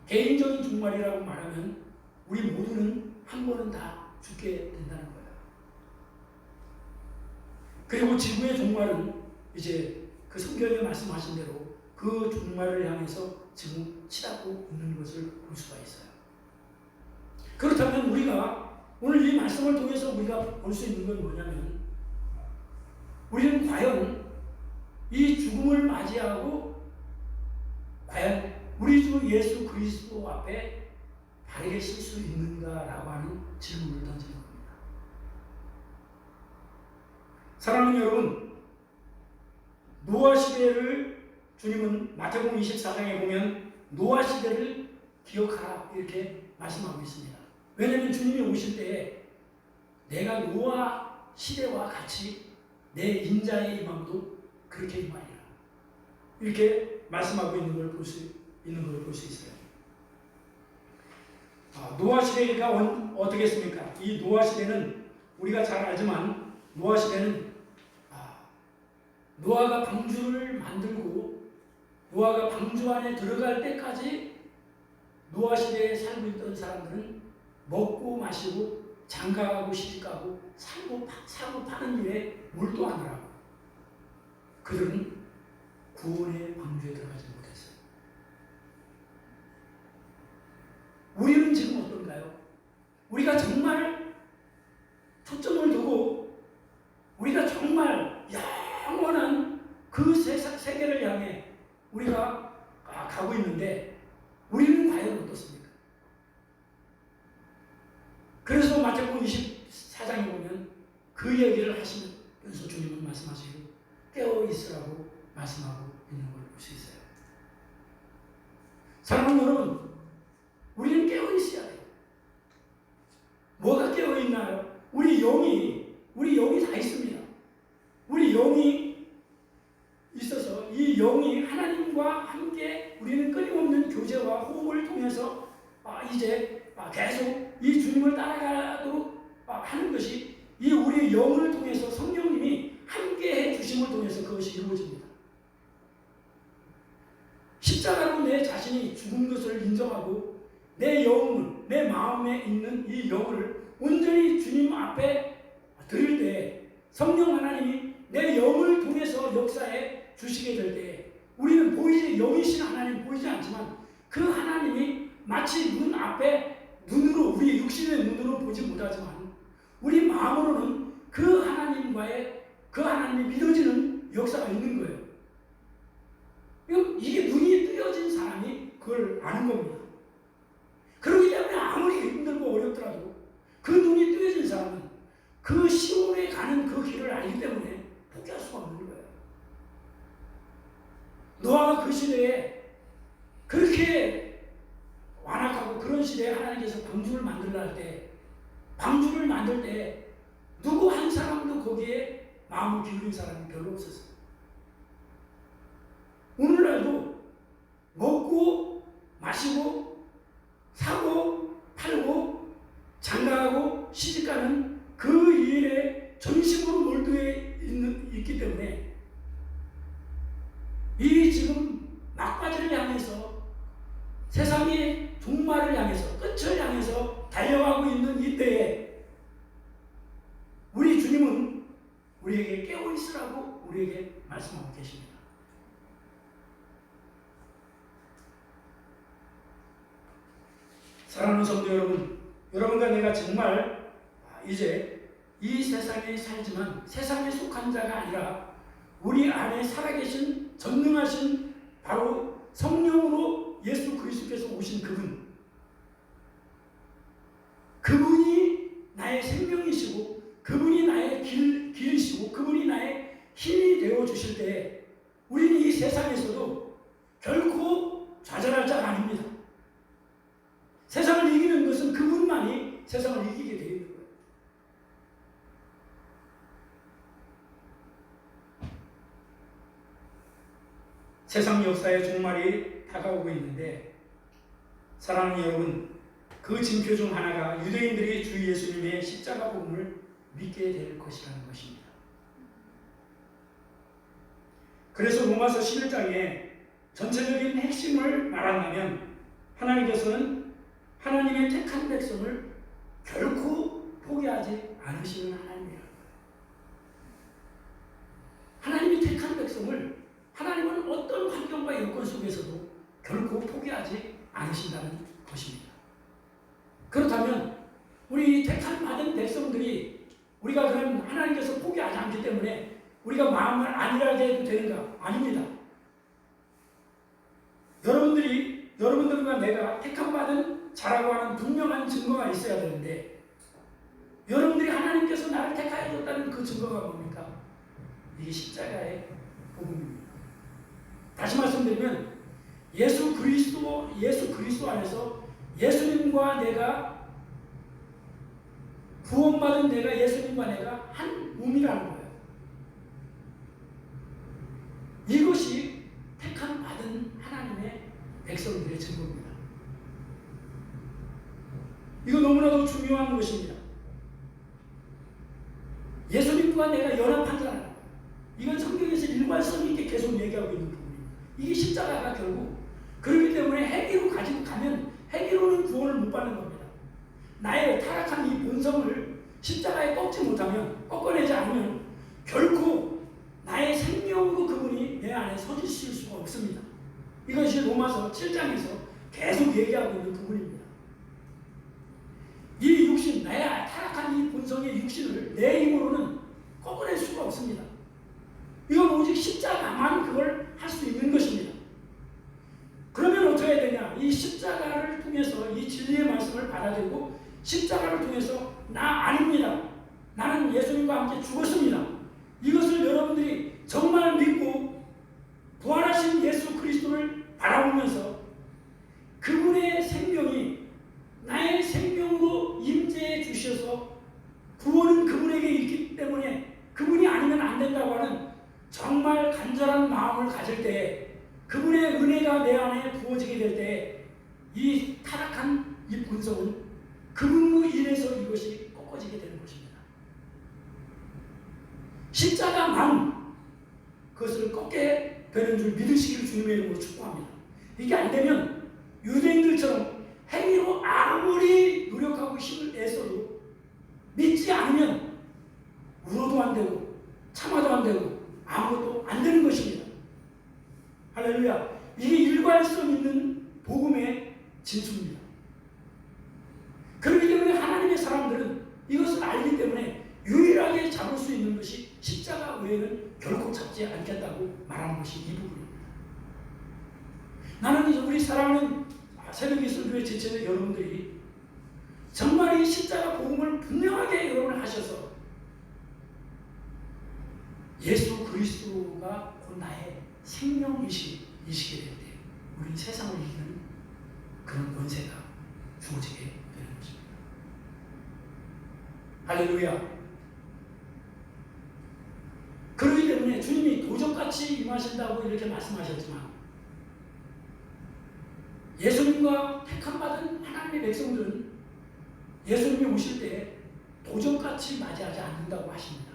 개인적인 종말이라고 말하면 우리 모두는 한 번은 다 죽게 된다는 거예요. 그리고 지구의 종말은 이제 그 성경에 말씀하신 대로 그 종말을 향해서 지금 치닫고 있는 것을 볼 수가 있어요. 그렇다면 우리가 오늘 이 말씀을 통해서 우리가 볼 수 있는 건 뭐냐면 우리는 과연 이 죽음을 맞이하고 과연 우리 주 예수 그리스도 앞에 바르게 설 수 있는가라고 하는 질문을 던지는 겁니다. 사랑하는 여러분, 노아 시대를 주님은 마태복음 24장에 보면 노아 시대를 기억하라 이렇게 말씀하고 있습니다. 왜냐하면 주님이 오실 때에 내가 노아 시대와 같이 내 인자의 임함도 그렇게 임하리라 이렇게 말씀하고 있는 걸 볼 수 있어요. 노아 시대가 어떻게 했습니까? 이 노아 시대는 우리가 잘 알지만 노아 시대는 노아가 방주를 만들고 노아가 방주 안에 들어갈 때까지 노아 시대에 살고 있던 사람들은 먹고 마시고 장가가고 시집가고 사고 파는 일에 몰두하느라고 그들은 구원의 방주에 들어가지 못했어요. 우리는 지금 어떤가요? 우리가 정말 초점을 두고 우리가 정말 영원한 그 세계를 향해 우리가 가고 있는데 우리는 과연 어떻습니까? 그래서 마태복음 24장에 보면 그 얘기를 하시면서 주님은 말씀하시고 깨어 있으라고 말씀하고 있는 걸 볼 수 있어요. 사랑하는 여러분, 우리는 깨어 있어야 돼요. 뭐가 깨어 있나요? 우리 영이 다 있습니다. 우리 영이 있어서 이 영이 하나님과 함께 우리는 끊임없는 교제와 호흡을 통해서 이제 계속 이 주님을 따라가도록 하는 것이 이 우리의 영을 통해서 성령님이 함께 해 주심을 통해서 그것이 이루어집니다. 십자가로 내 자신이 죽은 것을 인정하고 내 영을, 내 마음에 있는 이 영을 온전히 주님 앞에 드릴 때 성령 하나님이 내 영을 통해서 역사해 주시게 될 때 우리는 보이지, 영이신 하나님 보이지 않지만 그 하나님이 마치 눈 앞에 눈으로, 우리 육신의 눈으로 보지 못하지만 우리 마음으로는 그 하나님과의 그 하나님이 믿어지는 역사가 있는 거예요. 이게 눈이 뜨여진 사람이 그걸 아는 겁니다. 그렇기 때문에 아무리 힘들고 어렵더라도 그 눈이 뜨여진 사람은 그 시온에 가는 그 길을 알기 때문에 포기할 수가 없는 거예요. 노아가 그 시대에 그렇게 완악하고 그런 시대에 하나님께서 방주를 만들 때 누구 한 사람도 거기에 마음을 기울인 사람이 별로 없었어요. 오늘날도 먹고 마시고 사고 팔고 장가가고 시집가는 그 일에 전심으로 몰두해 있기 때문에 이 지금 막바지를 향해서 세상의 종말을 향해서 끝을 향해서 달려가고 있는 이때에 우리 주님은 우리에게 깨어 있으라고 우리에게 말씀하고 계십니다. 사랑하는 성도 여러분, 여러분과 내가 정말 이제 이 세상에 살지만 세상에 속한 자가 아니라 우리 안에 살아계신 전능하신 바로 성령으로 예수 그리스도께서 오신 그분이 나의 생명이시고 그분이 나의 길이시고 그분이 나의 힘이 되어 주실 때 우리는 이 세상에서도 결코 좌절할 자가 아닙니다. 세상을 이기는 것은 그분만이 세상을 이기게 되어 있는 거예요. 세상 역사의 종말이 다가오고 있는데 사랑하는 여러분, 그 징표 중 하나가 유대인들이 주 예수님의 십자가 복음을 믿게 될 것이라는 것입니다. 그래서 로마서 11장에 전체적인 핵심을 말한다면 하나님께서는 하나님의 택한 백성을 결코 포기하지 않으시는 하나님이라는 거예요. 하나님이 택한 백성을 하나님은 어떤 환경과 여건 속에서도 결코 포기하지 않으신다는 것입니다. 그렇다면 우리 택한 받은 백성들이 우리가 그럼 하나님께서 포기하지 않기 때문에 우리가 마음을 안일하게 해도 되는가? 아닙니다. 여러분들과 내가 택함받은 자라고 하는 분명한 증거가 있어야 되는데 여러분들이 하나님께서 나를 택하여 줬다는 그 증거가 뭡니까? 이게 십자가의 복음입니다. 다시 말씀드리면 예수 그리스도 안에서 예수님과 내가 구원받은 내가 예수님과 내가 한 몸이라는 거예요. 이것이 택함 받은 하나님의 백성들의 증거입니다. 이거 너무나도 중요한 것입니다. 예수님과 내가 연합한 자라는 거예요. 이건 성경에서 일관성 있게 계속 얘기하고 있는 부분입니다. 이게 십자가가 결국 그렇기 때문에 행위로 가지고 가면 행위로는 구원을 못 받는 겁니다. 나의 타락한 이 본성을 십자가에 꺾지 못하면, 꺾어내지 않으면 결코 나의 생명으로 그분이 내 안에 서주실 수가 없습니다. 이것이 로마서 7장에서 계속 얘기하고 있는 부분입니다. 이 육신, 나의 타락한 이 본성의 육신을 내 힘으로는 꺾어낼 수가 없습니다. 이건 오직 십자가만 그걸 할 수 있는 것입니다. 그러면 어떻게 해야 되냐? 이 십자가를 통해서 이 진리의 말씀을 받아들이고 십자가를 통해서 나 아닙니다. 나는 예수님과 함께 죽었습니다. 이것을 여러분들이 정말 믿고 부활하신 예수 그리스도를 바라보면서 마음을 가질 때, 그분의 은혜가 내 안에 부어지게 될 때, 이 타락한 이 본성은 그분으로 인해서 이것이 꺾어지게 되는 것입니다. 십자가만 그것을 꺾게 되는 줄 믿으시기를 주님의 이름으로 축복합니다. 이게 안 되면 유대인들처럼 행위로 아무리 노력하고 힘을 냈어도 믿지 않으면 울어도 안 되고 참아도 안 되고 아무것도 안 되는 것입니다. 할렐루야. 이게 일관성 있는 복음의 진수입니다. 그렇기 때문에 하나님의 사람들은 이것을 알기 때문에 유일하게 잡을 수 있는 것이 십자가 외에는 결코 잡지 않겠다고 말하는 것이 이 부분입니다. 나는 이제 우리 사랑하는 새벽 예술교회 지체는 여러분들이 정말 이 십자가 복음을 분명하게 여러분을 하셔서 예수 그리스도가 곧 나의 생명이시게 될 때 우리는 세상을 이기는 그런 권세가 주어지게 되는 것입니다. 할렐루야. 그렇기 때문에 주님이 도적같이 임하신다고 이렇게 말씀하셨지만 예수님과 택함받은 하나님의 백성들은 예수님이 오실 때 도적같이 맞이하지 않는다고 하십니다.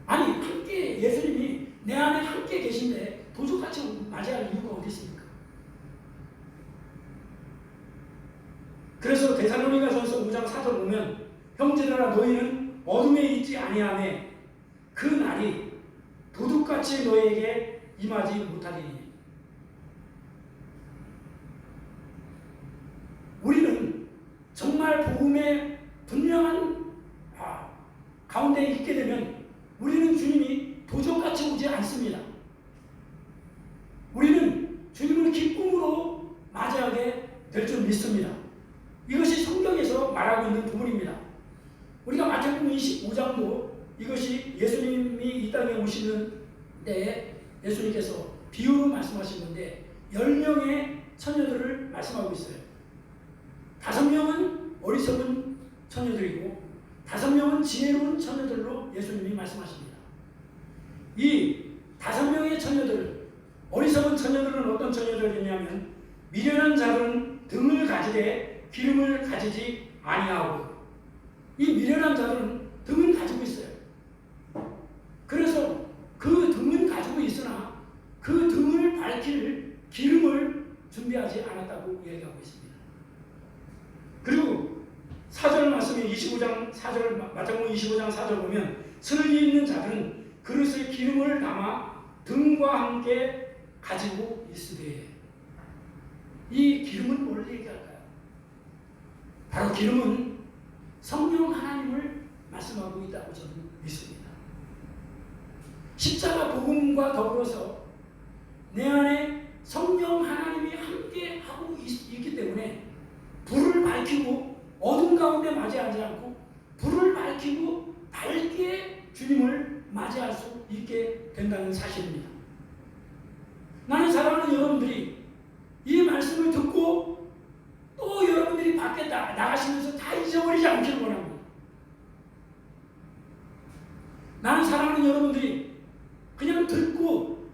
아니 함께 예수님이 내 안에 함께 계신데 도적같이 맞이할 이유가 어디 있습니까? 그래서 데살로니가전서 5장 4절 보면 형제들아 너희는 어둠에 있지 아니하매 그 날이 도둑같이 너희에게 임하지 못하리니. 우리는 정말 복음의 분명한 가운데 있게 되면 우리는 주님이 도적같이 오지 않습니다. 우리는 주님을 기쁨으로 맞이하게 될 줄 믿습니다. 이것이 성경에서 말하고 있는 부분입니다. 우리가 마태복음 25장도 이것이 예수님이 이 땅에 오시는 때에 예수님께서 비유로 말씀하신 건데 10명의 처녀들을 말씀하고 있어요. 5명은 어리석은 처녀들이고 5명은 지혜로운 처녀들로 예수님이 말씀하십니다. 이 5명의 처녀들, 어리석은 처녀들은 어떤 처녀들이냐면 미련한 자들은 등을 가지되 기름을 가지지 아니하고, 이 미련한 자들은 등은 가지고 있어요. 그래서 그 등은 가지고 있으나 그 등을 밝힐 기름을 준비하지 않았다고 얘기하고 있습니다. 그리고 4절 말씀에 25장 4절 마태복음 25장 4절 보면 슬기 있는 자들은 그릇에 기름을 담아 등과 함께 가지고 있으되. 이 기름은 뭘 얘기할까요? 바로 기름은 성령 하나님을 말씀하고 있다고 저는 믿습니다. 십자가 복음과 더불어서 내 안에 성령 하나님이 함께 하고 있기 때문에 불을 밝히고 어둠 가운데 맞이하지 않고 불을 밝히고 밝게 주님을 맞이할 수 있게 된다는 사실입니다. 나는 사랑하는 여러분들이 이 말씀을 듣고 또 여러분들이 밖에 나가시면서 다 잊어버리지 않기를 원합니다. 나는 사랑하는 여러분들이 그냥 듣고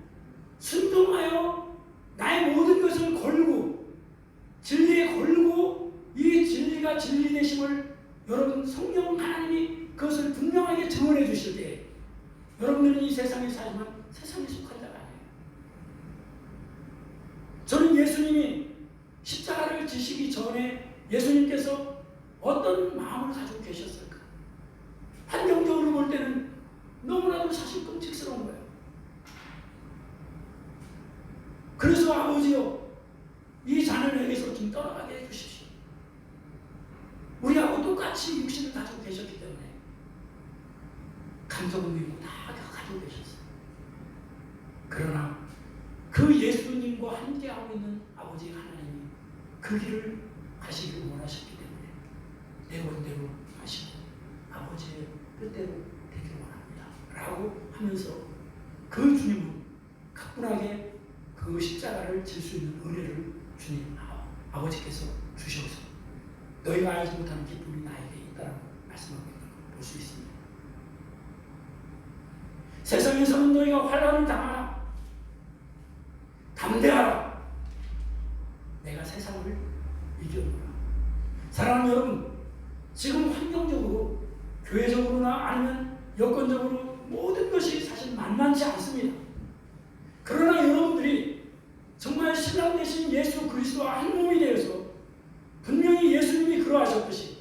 순종하여 나의 모든 것을 걸고 진리에 걸고 이 진리가 진리 되심을 여러분 성령 하나님이 그것을 분명하게 증언해 주실 때 여러분들은 이 세상에 살지만 세상에 속한 자가 아니에요. 저는 예수님이 십자가를 지시기 전에 예수님께서 어떤 마음을 가지고 계셨을까? 환경적으로 볼 때는 너무나도 사실 끔찍스러운 거예요. 그래서 아버지요, 이 자녀에게서 좀 떠나가게 해주십시오. 우리하고 똑같이 육신을 가지고 계셨기 때문에 감정을 믿고 다 가지고 계셨어요. 그러나 그 예수님과 함께하고 있는 아버지 하나님이 그 길을 가시기를 원하셨기 때문에 내 원대로 하시고 아버지의 뜻대로 되기를 원합니다 라고 하면서 그 주님은 가뿐하게 그 십자가를 질 수 있는 은혜를 주님 아버지께서 주셔서 너희가 알지 못하는 기쁨이 나에게 있다라고 말씀하고 있는 걸 볼 수 있습니다. 세상에서는 너희가 환난을 아니면 여건적으로 모든 것이 사실 만만치 않습니다. 그러나 여러분들이 정말 신랑 되신 예수 그리스도와 한 몸이 되어서 분명히 예수님이 그러하셨듯이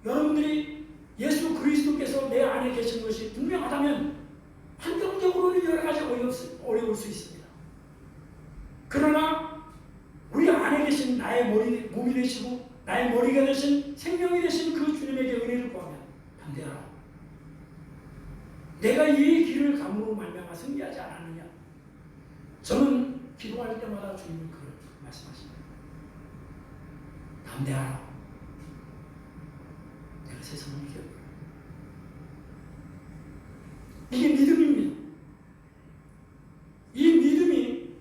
여러분들이 예수 그리스도께서 내 안에 계신 것이 분명하다면 환경적으로는 여러 가지 어려울 수 있습니다. 그러나 우리 안에 계신 나의 몸이 되시고 나의 머리가 되신 생명이 되신 그 주님에게 은혜를 구하면 담대하라. 내가 이 길을 감으로 말미암아 승리하지 않았느냐. 저는 기도할 때마다 주님은 그렇게 말씀하십니다. 담대하라. 내가 세상을 이겨버려. 이게 믿음입니다. 이 믿음이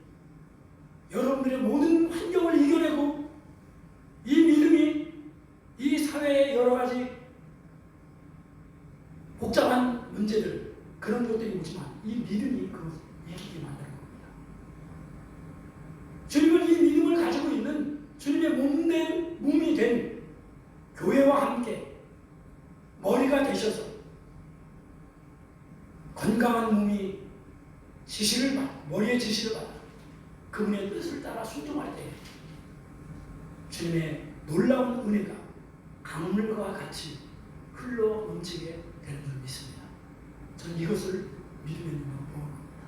여러분들의 모든 환경을 이겨내고 이 믿음이 이 사회의 여러 가지 복잡한 문제들 그런 것들이 오지만 이 믿음이 그것을 이기게 만드는 겁니다. 주님은 이 믿음을 가지고 있는 주님의 몸이 된 교회와 함께 머리가 되셔서 건강한 몸이 머리의 지시를 받아 그분의 뜻을 따라 순종할 때 주님의 놀라운 은혜가 강물과 같이 흘러 넘치게 되는 줄 믿습니다. 저는 이것을 믿음의 눈으로 보는 겁니다.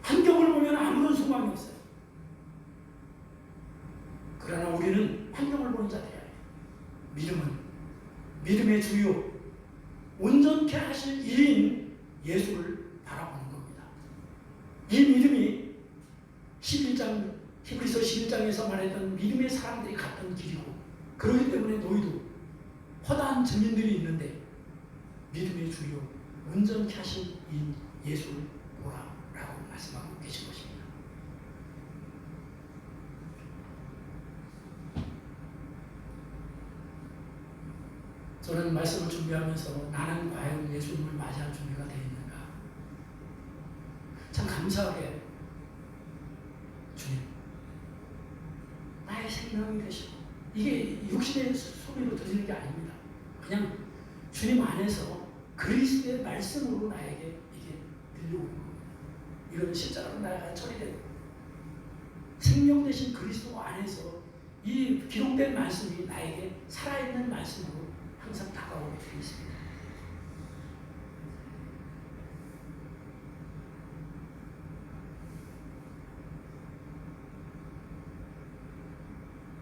환경을 보면 아무런 소망이 없어요. 그러나 우리는 환경을 보는 자들이에요. 믿음은 믿음의 주요 온전케 하실 이인 예수를 바라보는 겁니다. 이 믿음이 히브리서 11장에서 말했던 믿음의 사람들이 갔던 길이고 그렇기 때문에 너희도 허다한 증인들이 있는데 믿음의 주요 온전케 하신 이인 예수를 보라라고 말씀하고 계신 것입니다. 저는 말씀을 준비하면서 나는 과연 예수님을 맞이할 준비가 되어 있는가? 참 감사하게 주님 나의 생명이 되시고 이게 육신의 소리로 들리는 게 아닙니다. 그냥 주님 안에서 그리스도의 말씀으로 나에게 이게 들려오는 겁니다. 이건 실제로 나가 처리된 생명 되신 그리스도 안에서 이 기록된 말씀이 나에게 살아있는 말씀으로 항상 다가오게 되어 있습니다.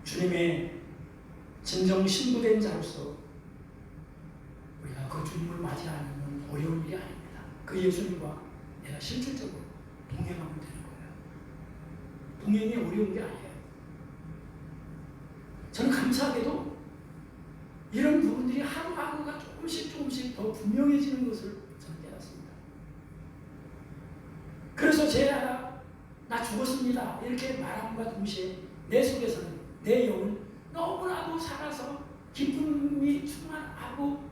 주님의 진정 신부된 자로서 우리가 그 주님을 맞이하는 건 어려운 일이 아닙니다. 그 예수님과 내가 실질적으로 동행하면 되는 거예요. 동행이 어려운 게 아니에요. 저는 감사하게도 이런 부분들이 하루하루가 조금씩 더 분명해지는 것을 저는 깨닫습니다. 그래서 제가 나 죽었습니다 이렇게 말함과 동시에 내 속에서는 내 영은 너무나도 살아서 기쁨이 충만하고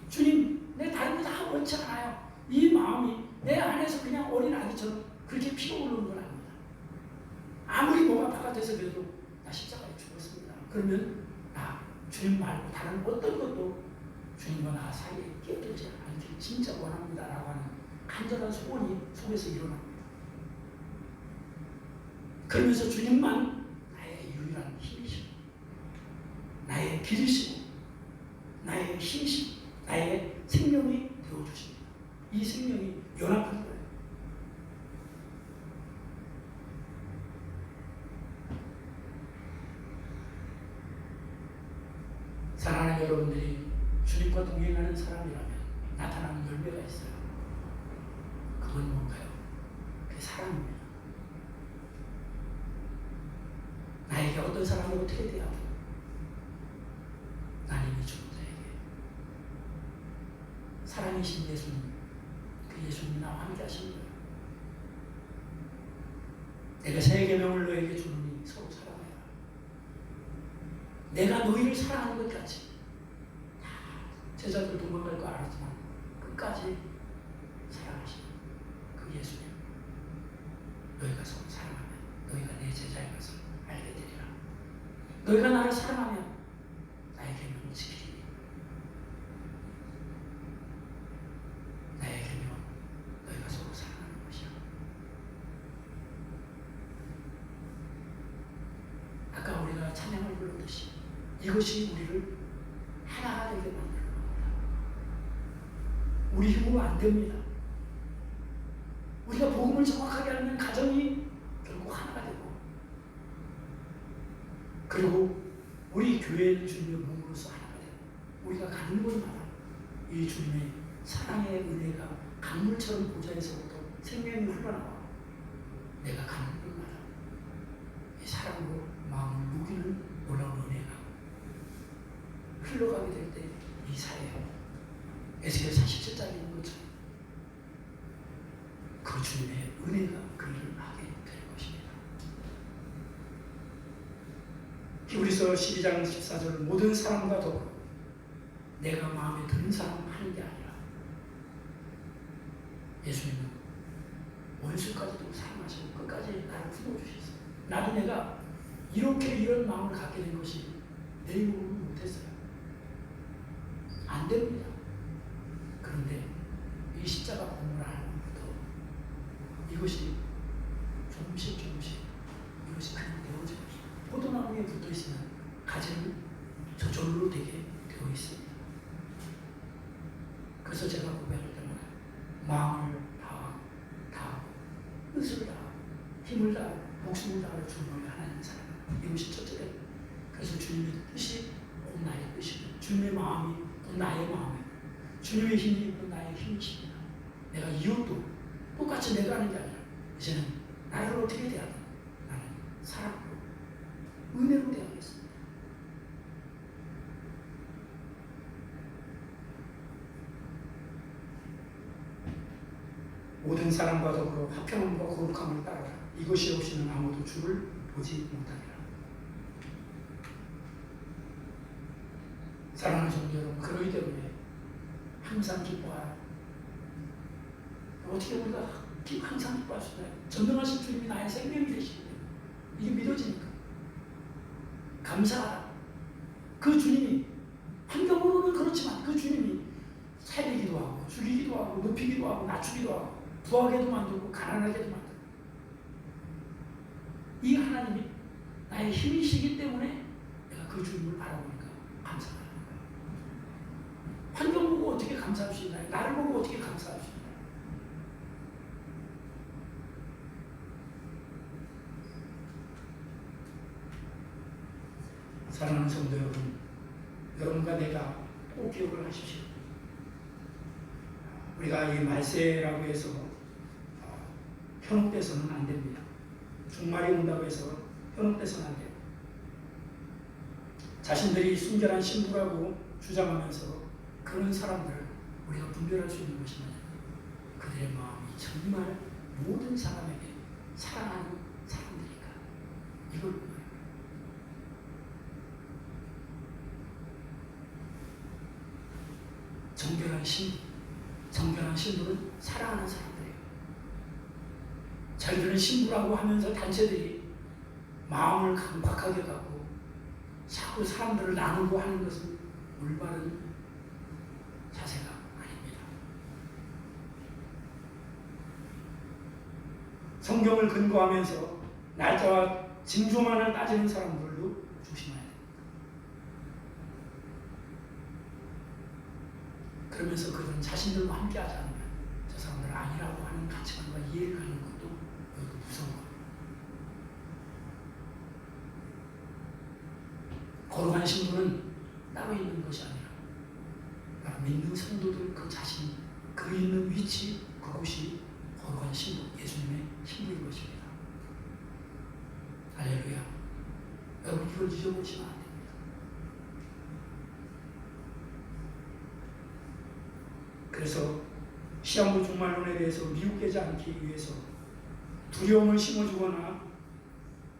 주님 내 다른 거 다 원치 않아요. 이 마음이 내 안에서 그냥 어린아기처럼 그렇게 피어오르는 건 아닙니다. 아무리 뭐가 바깥에서 그래도 나 십자가에 죽었습니다. 그러면 나 주님 말고 다른 어떤 것도 주님과 나 사이에 끼어들지 않기 진짜 원합니다 라고 하는 간절한 소원이 속에서 일어납니다. 그러면서 주님만 나의 유일한 힘이시고 나의 길이시고 나의 힘이시고 나의 생명이 되어주십니다. 이 생명이 연합한 거예요. 사랑하는 여러분들이 주님과 동행하는 사람이라면 나타나는 열매가 있어요. 그건 뭔가요? 그게 사랑입니다. 나에게 어떤 사람이 어떻게 대하고 난 이미 죽은 자에게 사랑이신 예수님, 그 예수님이 나와 함께 하신 거예요. 내가 새 계명을 너에게 주노니 서로 사랑해라. 내가 너희를 사랑하는 것 같이 다 제자들 도망갈 거 알았지만 끝까지 사랑하시는 그 예수님, 너희가 서로 사랑하면 너희가 내 제자인 것을 알게 되리라. 너희가 나를 사랑하면 나의 계명을 지키리니 이것이 우리를 하나가 되게 만드는 겁니다. 우리 힘으로 안 됩니다. 우리가 복음을 정확하게 알면 가정이 결국 하나가 되고, 그리고 우리 교회는 주님의 몸으로서 하나가 되고, 우리가 가는 곳마다 이 주님의 사랑의 은혜가 강물처럼 보좌에서부터 생명이 흘러나와 내가 가는 곳마다 이 사랑으로 마음을 녹이는 놀라운 은혜가 흘러가게 될 때 이 사회에 에스겔 47장에 있는 것처럼 그 주님의 은혜가 그 일을 하게 될 것입니다. 히브리서 12장 14절 모든 사람과 더불어 내가 마음에 드는 사람 하는 게 아니라 예수님은 원수까지도 사랑하시고 끝까지 나를 품어주셨어요. 나도 내가 이렇게 이런 마음을 갖게 된 것이 내 힘으로 못했어요. 안 됩니다. 그런데 이 십자가 공부를 하는 것부터 이것이 조금씩 이것이 그냥 되어져요. 포도나무에 붙어 있으면 가지는 저절로 되게 되어 있습니다. 그래서 제가 고백할 때마다 마음을 다하고 뜻을 다하고 힘을 다하고 목숨을 다하고 주님을 하나님 사랑하는 이것이 첫째다. 그래서 주님의 뜻이 곧 나의 뜻이고 주님의 마음이 곧 나의 마음이고 주님의 힘이 곧 나의 힘이십니다. 내가 이웃도 똑같이 내가 하는 게 아니라 이제는 나를 어떻게 대하든 나는 사랑으로 은혜로 대하겠습니다. 모든 사람과 더불어 화평함과 거룩함을 따르라. 이것이 없이는 아무도 주를 보지 못하리라. 사랑하는 성도 여러분, 그러기 때문에 항상 기뻐하라. 어떻게 우리가 항상 기뻐할 수 있나요? 전능하신 주님이 나의 생명이 되시기 때문에 이게 믿어지니까 감사하라. 그 주님이 환경으로는 그렇지만 그 주님이 살리기도 하고 죽이기도 하고 높이기도 하고 낮추기도 하고 부하게도 만들고 가난하게도 만들고 이 하나님이 나의 힘이시기 때문에 내가 그 주님을 바라보니까 감사하는 거예요. 환경 보고 어떻게 감사할 수 있나요? 나를 보고 어떻게 감사할 수 있나요? 사랑하는 성도 여러분, 여러분과 내가 꼭 기억을 하십시오. 우리가 이 말세라고 해서 현혹돼서는 안 됩니다. 종말이 온다고 해서 현혹돼서는 안 돼요. 자신들이 순결한 신부라고 주장하면서 그런 사람들을 우리가 분별할 수 있는 것이 뭐냐? 그들의 마음이 정말 모든 사람에게 사랑하는 사람들이니까 이걸 보여요. 정결한 신부는 사랑하는 사람들이에요. 자기들은 신부라고 하면서 단체들이 마음을 강박하게 갖고 자꾸 사람들을 나누고 하는 것은 올바른 자세가 아닙니다. 성경을 근거하면서 날짜와 징조만을 따지는 사람들도 조심해야 됩니다. 그러면서 그들은 자신들과 함께하지 않으면 저 사람들은 아니라고 하는 가치관과 이해를 하는 것도 이것도 무서워요. 거룩한 신부는 따로 있는 것이 아니라 믿는 성도들 그 자신 그 있는 위치 그곳이 거룩한 신부 예수님의 신부인 것입니다. 할렐루야. 여러분 이걸 잊어보시면 안 됩니다. 그래서 시한부 종말론에 대해서 미혹되지 않기 위해서 두려움을 심어주거나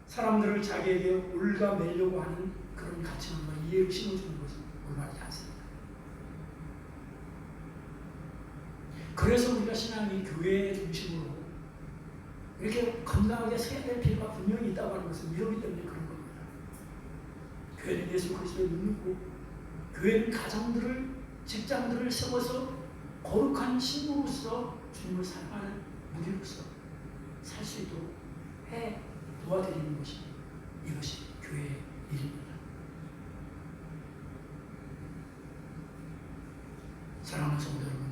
사람들을 자기에게 올가매려고 하는 그런 가치관과 이해를 심어주는 것은 올바르지 않습니다. 그래서 우리가 신앙이 교회의 중심으로 이렇게 건강하게 서야 될 필요가 분명히 있다고 하는 것은 이러기 때문에 그런 겁니다. 교회는 예수 그리스도를 믿고 교회는 가정들을 직장들을 세워서 거룩한 신부로서 주님을 사랑하는 무리로서 살 수 있도록 해 도와드리는 것이 이것이 교회의 일입니다. 사랑하는 성도 여러분,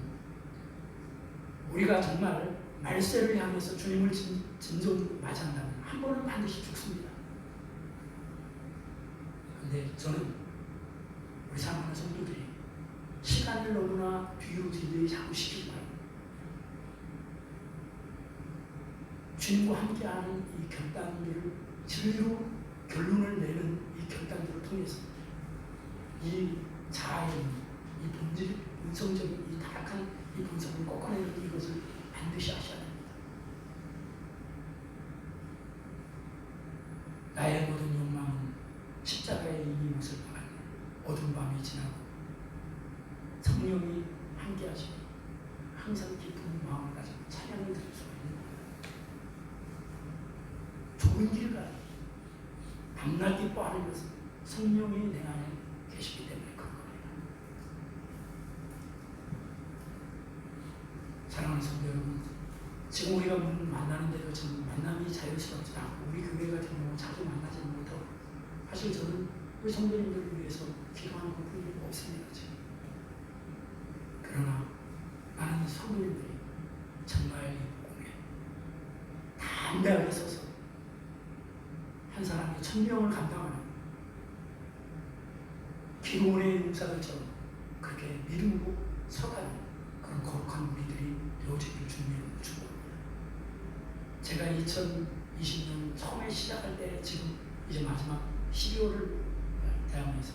우리가 정말 말세를 향해서 주님을 진정 맞이한다면 한 번은 반드시 죽습니다. 그런데 저는 우리 사랑하는 성도들이 시간을 너무나 뒤로 자꾸 시키지 말고 주님과 함께하는 이 결단들을 진리로 결론을 내는 이 결단들을 통해서 이 자아의 이 본질, 본성적인 이 타락한 이 본성을 꺾어내는 이것을 반드시 하셔야 됩니다. 나의 모든 욕망은 십자가의 이미 못을 박았네. 어두운 밤이 지나고 성령이 함께 하시니 항상 깊은 마음을 가지고 찬양을 드릴 수가 있는 거예요. 좁은 길 가니 밤낮 기뻐하는 것은 성령이 내 안에 계시기 때문에 그런 겁니다. 사랑하는 성도 여러분, 지금 우리가 만나는데도 지금 만남이 자유스럽지 않고 우리 교회 같은 경우 자주 만나지 못하고 사실 저는 우리 성도님들을 위해서 기도하는 부분이 없습니다. 지금. 그러나 많은 성도님들이 정말 이 꿈에 담대하게 서서 한 사람이 1000명을 감당하는 기도원의 용사들처럼 그렇게 믿음으로 서가는 그런 거룩한 우리들이 되어지길 주님으로 축복합니다. 제가 2020년 처음에 시작할 때 지금 이제 마지막 12월을 대하면서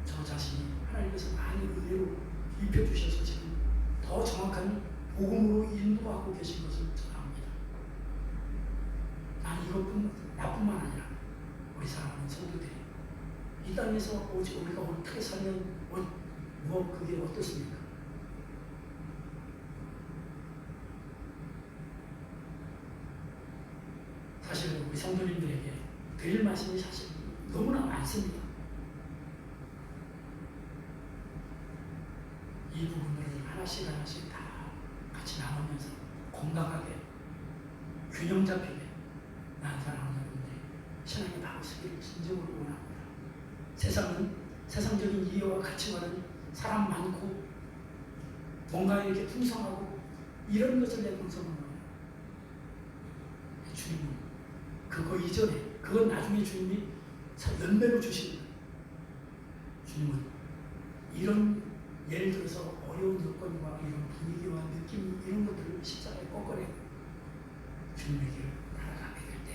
저 자신이 하나님께서 많이 은혜로 입혀주셔서 지금 더 정확한 복음으로 인도하고 계신 것을 저는 압니다. 난 나뿐만 아니라 우리 사랑하는 성도들이 이 땅에서 오직 우리가 어떻게 살면 그게 어떻습니까? 사실 우리 성도님들에게 드릴 말씀이 사실 너무나 많습니다. 이 부분들을 하나씩 다 같이 나누면서 건강하게 균형 잡히게 난 사랑하는 여러분들이 신앙의 바로 서기를 진정으로 원합니다. 세상은 세상적인 이해와 가치와는 사람 많고 뭔가 이렇게 풍성하고 이런 것을 내 본성은 뭐예요? 주님은 그거 이전에 그건 나중에 주님이 연배로 주십니다. 주님은 이런 예를 들어서 어려운 여건과 이런 분위기와 느낌 이런 것들을 십자가에 꺾어내고 주님의 길을 따라가게 될 때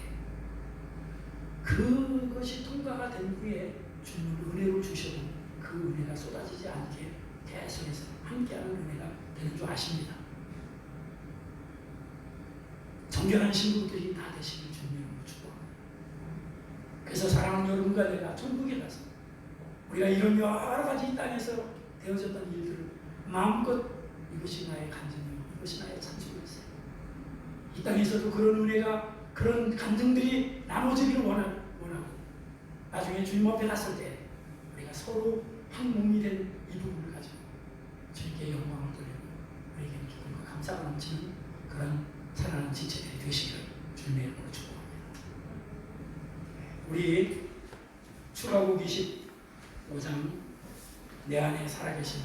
그것이 통과가 된 후에 주님은 은혜를 주셔도 그 은혜가 쏟아지지 않게 계속해서 함께하는 은혜가 되는 줄 아십니다. 정결한 신부들이 다 되시길 주님으로 축복합니다. 그래서 사랑하는 여러분과 내가 천국에 가서 우리가 이런 여러 가지 이 땅에서 되어졌던 일들을 마음껏 이것이 나의 간증이고 이것이 나의 찬송이었어요. 이 땅에서도 그런 은혜가 그런 간증들이 나눠지기를 원하고 나중에 주님 앞에 갔을 때 우리가 서로 한 몸이 된 이 부분을 가지고 주님께 영광을 돌리고 우리에게 기쁨과 감사가 넘치는 그런 사랑하는 지체들이 되시기를 주님의 이름으로 축복합니다. 우리 출애굽기 25장 내 안에 살아계신